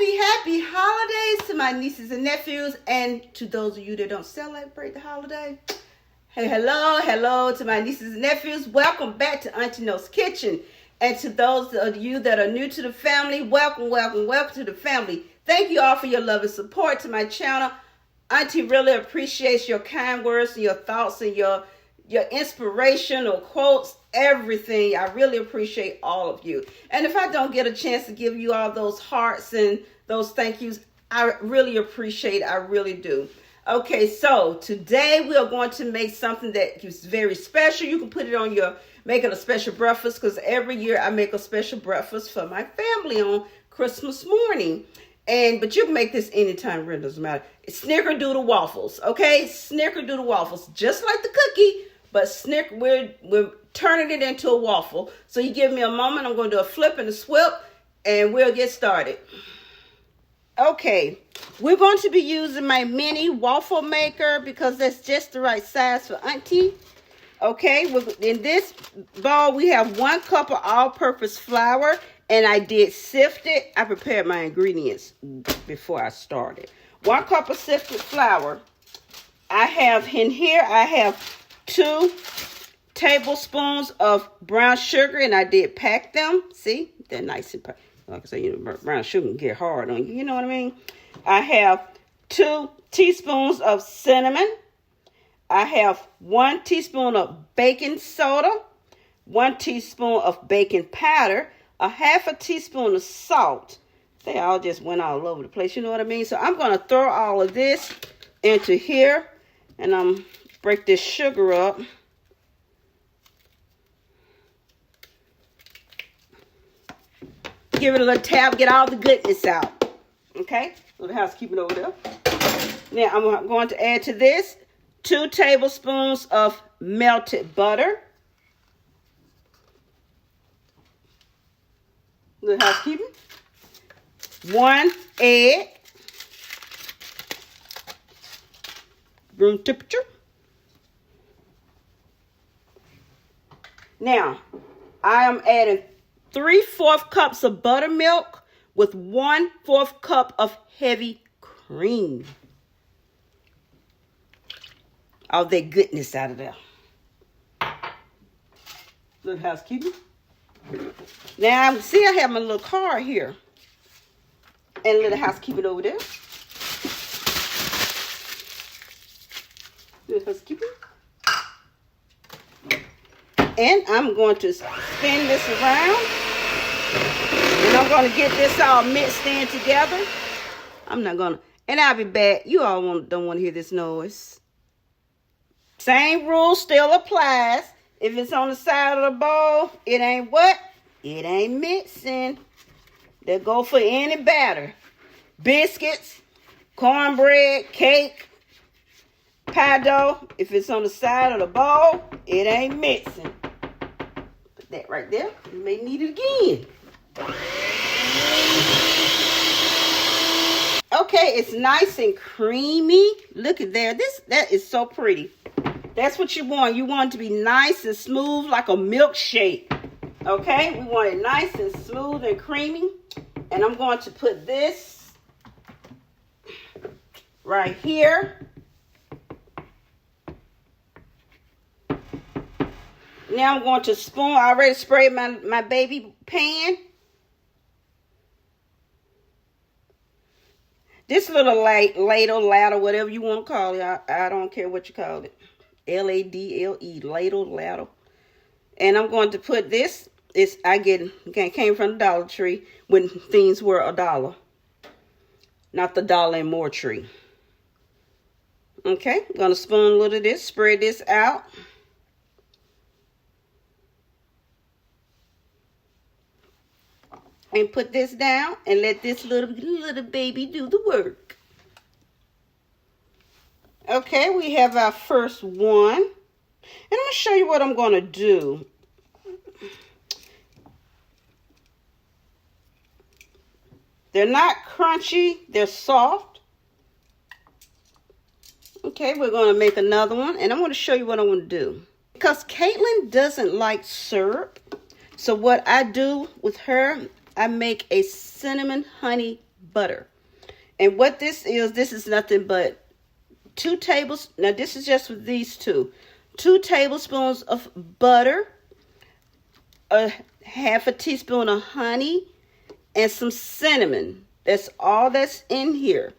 Happy holidays to my nieces and nephews, and to those of you that don't celebrate the holiday. Hey, hello to my nieces and nephews. Welcome back to Auntie No's Kitchen. And to those of you that are new to the family, welcome to the family. Thank you all for your love and support to my channel. Auntie really appreciates your kind words and your thoughts and your inspirational quotes, everything. I really appreciate all of you. And if I don't get a chance to give you all those hearts and those thank yous, I really appreciate it. I really do. Okay, so today we are going to make something that is very special. You can put it on making a special breakfast, because every year I make a special breakfast for my family on Christmas morning. But you can make this anytime, really doesn't matter. It's Snickerdoodle Waffles, okay? Snickerdoodle Waffles, just like the cookie, but we're turning it into a waffle. So you give me a moment. I'm going to do a flip and a swip, and we'll get started. Okay, we're going to be using my mini waffle maker because that's just the right size for Auntie. Okay, in this bowl, we have 1 cup of all-purpose flour, and I did sift it. I prepared my ingredients before I started. 1 cup of sifted flour. I have 2 tablespoons of brown sugar, and I did pack them. See, they're nice and packed. Like I say, brown sugar can get hard on you. You know what I mean? I have 2 teaspoons of cinnamon. I have 1 teaspoon of baking soda, 1 teaspoon of baking powder, a 1/2 teaspoon of salt. They all just went all over the place. You know what I mean? So I'm going to throw all of this into here, and I'm break this sugar up. Give it a little tap, get all the goodness out. Okay? Little housekeeping over there. Now I'm going to add to this 2 tablespoons of melted butter. Little housekeeping. 1 egg. Room temperature. Now, I am adding 3/4 cups of buttermilk with 1/4 cup of heavy cream. All that goodness out of there. Little housekeeping. Now, see, I have my little card here. And a little housekeeping over there. Little housekeeping. And I'm going to spin this around. And I'm going to get this all mixed in together. And I'll be back. You all don't want to hear this noise. Same rule still applies. If it's on the side of the bowl, it ain't what? It ain't mixing. They go for any batter. Biscuits, cornbread, cake, pie dough. If it's on the side of the bowl, it ain't mixing. Put that right there. You may need it again. Okay, it's nice and creamy. Look at there. That is so pretty. That's what you want. You want it to be nice and smooth like a milkshake. Okay, we want it nice and smooth and creamy. And I'm going to put this right here. Now I'm going to spoon. I already sprayed my baby pan. This little ladle, whatever you want to call it. I don't care what you call it. Ladle, ladle. And I'm going to put this. Came from the Dollar Tree when things were $1. Not the Dollar and More tree. Okay, I'm going to spoon a little of this. Spread this out. And put this down and let this little baby do the work. Okay, we have our first one. And I'm going to show you what I'm going to do. They're not crunchy, they're soft. Okay, we're going to make another one. And I'm going to show you what I'm going to do. Because Caitlin doesn't like syrup. So what I do with her, I make a cinnamon honey butter. And what this is nothing but 2 tablespoons. Now, this is just with these two. 2 tablespoons of butter, a half a teaspoon of honey, and some cinnamon. That's all that's in here.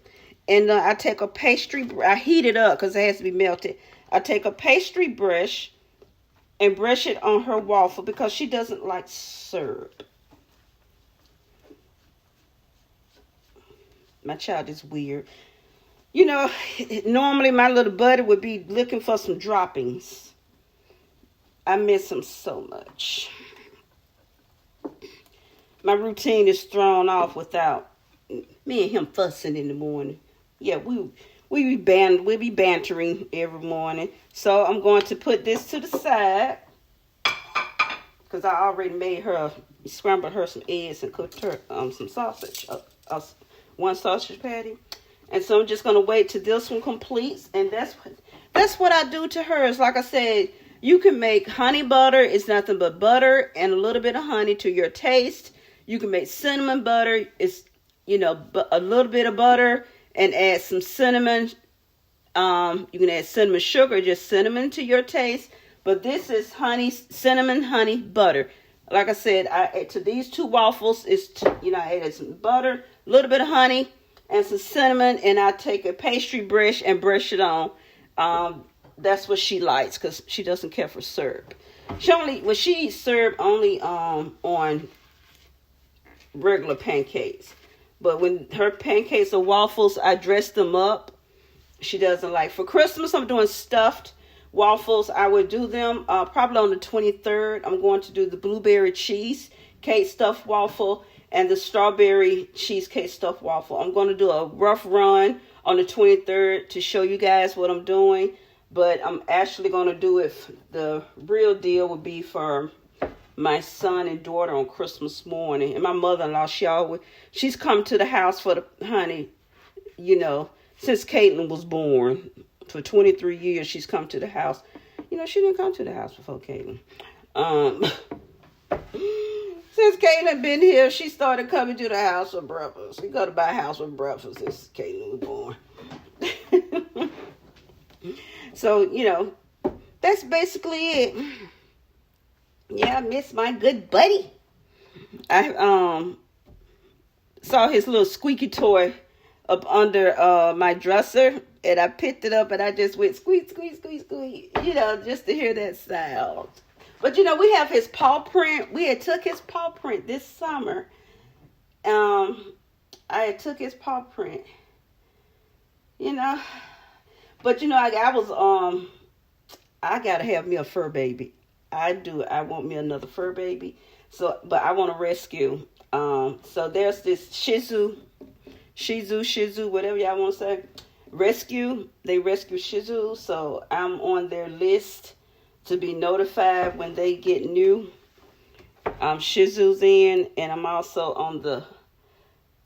And I take a pastry, I heat it up because it has to be melted. I take a pastry brush and brush it on her waffle because she doesn't like syrup. My child is weird. You know, normally my little buddy would be looking for some droppings. I miss him so much. My routine is thrown off without me and him fussing in the morning. Yeah, we be bantering every morning. So I'm going to put this to the side because I already made her, scrambled her some eggs and cooked her some sausage, one sausage patty. And so I'm just going to wait till this one completes. And that's what I do to hers. Like I said, you can make honey butter. It's nothing but butter and a little bit of honey to your taste. You can make cinnamon butter. It's, you know, a little bit of butter and add some cinnamon. You can add cinnamon sugar, just cinnamon to your taste. But this is cinnamon honey butter. Like I said, I add to these 2 waffles, I added some butter, a little bit of honey, and some cinnamon, and I take a pastry brush and brush it on. That's what she likes because she doesn't care for syrup. She eats syrup only on regular pancakes. But when her pancakes or waffles, I dress them up. She doesn't like. For Christmas, I'm doing stuffed waffles. I would do them probably on the 23rd. I'm going to do the blueberry cheesecake stuffed waffle and the strawberry cheesecake stuffed waffle. I'm going to do a rough run on the 23rd to show you guys what I'm doing. But I'm actually going to do it. The real deal would be for my son and daughter on Christmas morning. And my mother-in-law, she's come to the house for the honey, since Caitlin was born. For 23 years, she's come to the house. She didn't come to the house before Caitlin. Since Caitlin been here, she started coming to the house for breakfast. We go to my house for breakfast since Caitlin was born. So, that's basically it. Yeah, I miss my good buddy. I saw his little squeaky toy up under my dresser, and I picked it up and I just went squeak, squeak, squeak, squeak, just to hear that sound. But we have his paw print. We had took his paw print this summer. I had took his paw print. But I gotta have me a fur baby. I do. I want me another fur baby. So, but I want to rescue. So there's this Shih Tzu, whatever y'all want to say. Rescue. They rescue Shih Tzu. So I'm on their list to be notified when they get new Shih Tzus in. And I'm also on the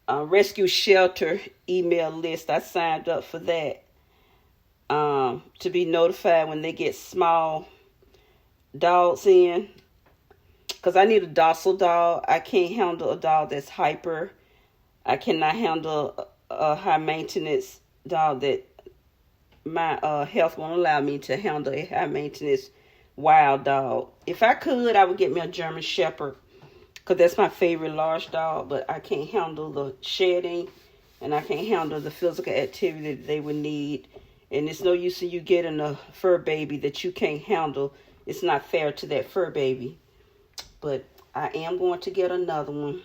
rescue shelter email list. I signed up for that to be notified when they get small dogs in, because I need a docile dog. I can't handle a dog that's hyper. I cannot handle a high maintenance dog that my health won't allow me to handle a high maintenance wild dog. If I could, I would get me a German Shepherd because that's my favorite large dog, but I can't handle the shedding and I can't handle the physical activity that they would need. And it's no use in you getting a fur baby that you can't handle. It's not fair to that fur baby. But I am going to get another one.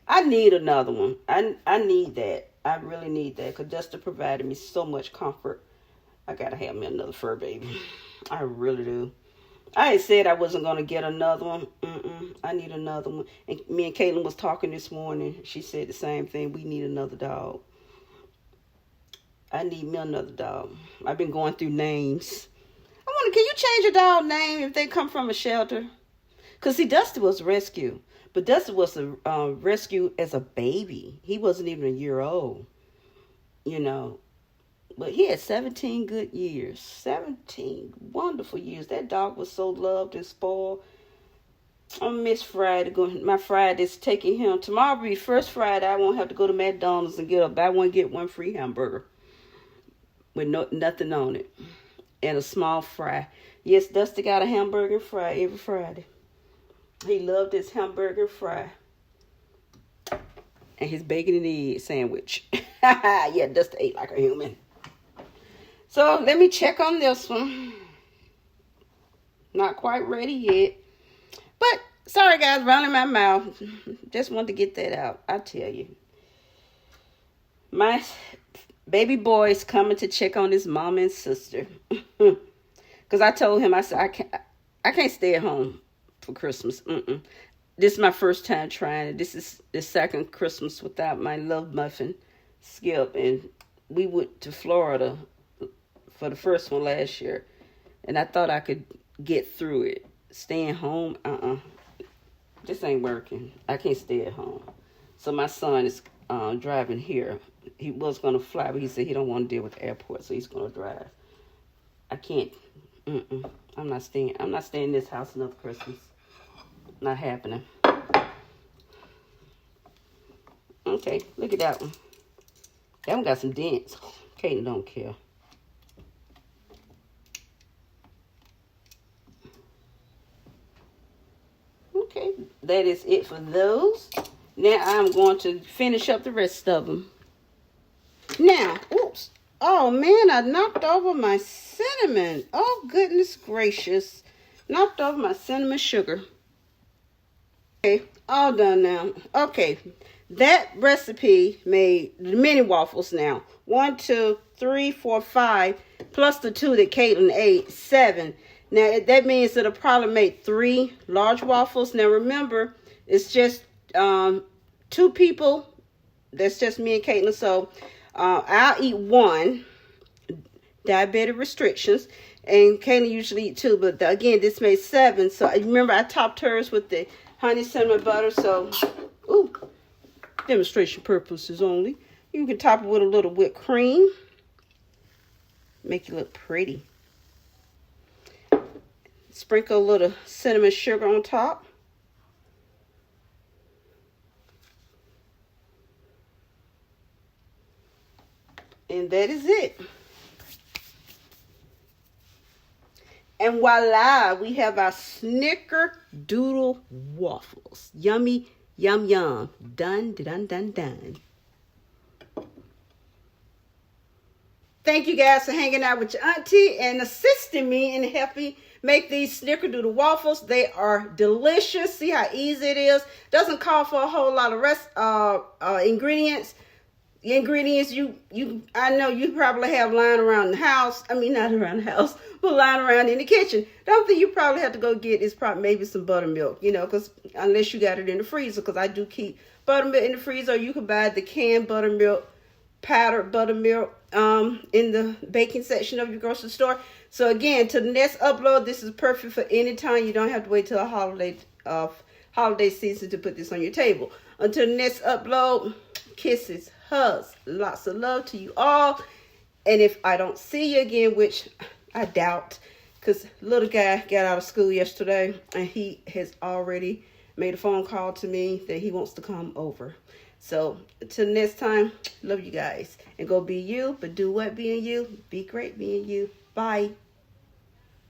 I need another one. I need that. I really need that because Dustin provided me so much comfort. I got to have me another fur baby. I really do. I had said I wasn't going to get another one. I need another one. And me and Caitlin was talking this morning. She said the same thing. We need another dog. I need me another dog. I've been going through names. Can you change your dog name if they come from a shelter? Because, see, Dusty was rescued. But Dusty was rescued as a baby. He wasn't even a year old, But he had 17 good years. 17 wonderful years. That dog was so loved and spoiled. I miss Friday. My Friday's taking him. Tomorrow will be first Friday. I won't have to go to McDonald's and get a buy one get one free hamburger with nothing on it and a small fry. Yes, Dusty got a hamburger and fry every Friday. He loved his hamburger and fry and his bacon and egg sandwich. Yeah, Dusty ate like a human. So let me check on this one. Not quite ready yet. But, sorry guys, running my mouth. Just wanted to get that out. I tell you. My baby boy is coming to check on his mom and sister. Because I told him, I said, I can't stay at home for Christmas. This is my first time trying it. This is the second Christmas without my love muffin, Skip. And we went to Florida for the first one last year. And I thought I could get through it. Staying home, this ain't working. I can't stay at home. So my son is driving here. He was going to fly, but he said he don't want to deal with the airport, so he's going to drive. I can't. I'm not staying in this house another Christmas. Not happening. Okay, look at that one. That one got some dents. Kaden don't care. Okay, that is it for those. Now I'm going to finish up the rest of them. Now, oops. Oh man, I knocked over my cinnamon. Oh goodness gracious. Knocked over my cinnamon sugar. Okay, all done now. Okay, that recipe made the mini waffles now. 1, 2, 3, 4, 5, plus the 2 that Caitlin ate, 7. Now, that means it'll probably make 3 large waffles. Now, remember, it's just 2 people. That's just me and Caitlin. So, I'll eat 1. Diabetic restrictions. And Caitlin usually eat 2. But, again, this made 7. So, remember, I topped hers with the honey cinnamon butter. So, ooh, demonstration purposes only. You can top it with a little whipped cream. Make it look pretty. Sprinkle a little cinnamon sugar on top. And that is it. And voila, we have our Snickerdoodle Waffles. Yummy, yum, yum. Done, done, done, done. Thank you guys for hanging out with your auntie and assisting me in helping make these Snickerdoodle waffles. They are delicious. See how easy it is. Doesn't call for a whole lot of ingredients. The ingredients I know you probably have lying around the house. I mean, not around the house, but lying around in the kitchen. The only thing you probably have to go get is probably maybe some buttermilk, because unless you got it in the freezer, because I do keep buttermilk in the freezer, or you can buy the canned buttermilk, powdered buttermilk in the baking section of your grocery store. So again, to the next upload, this is perfect for any time. You don't have to wait till a holiday season to put this on your table. Until the next upload, kisses, hugs, lots of love to you all. And if I don't see you again, which I doubt, because little guy got out of school yesterday and he has already made a phone call to me that he wants to come over. So until next time, love you guys. And go be you, but do what being you? Be great being you. Bye.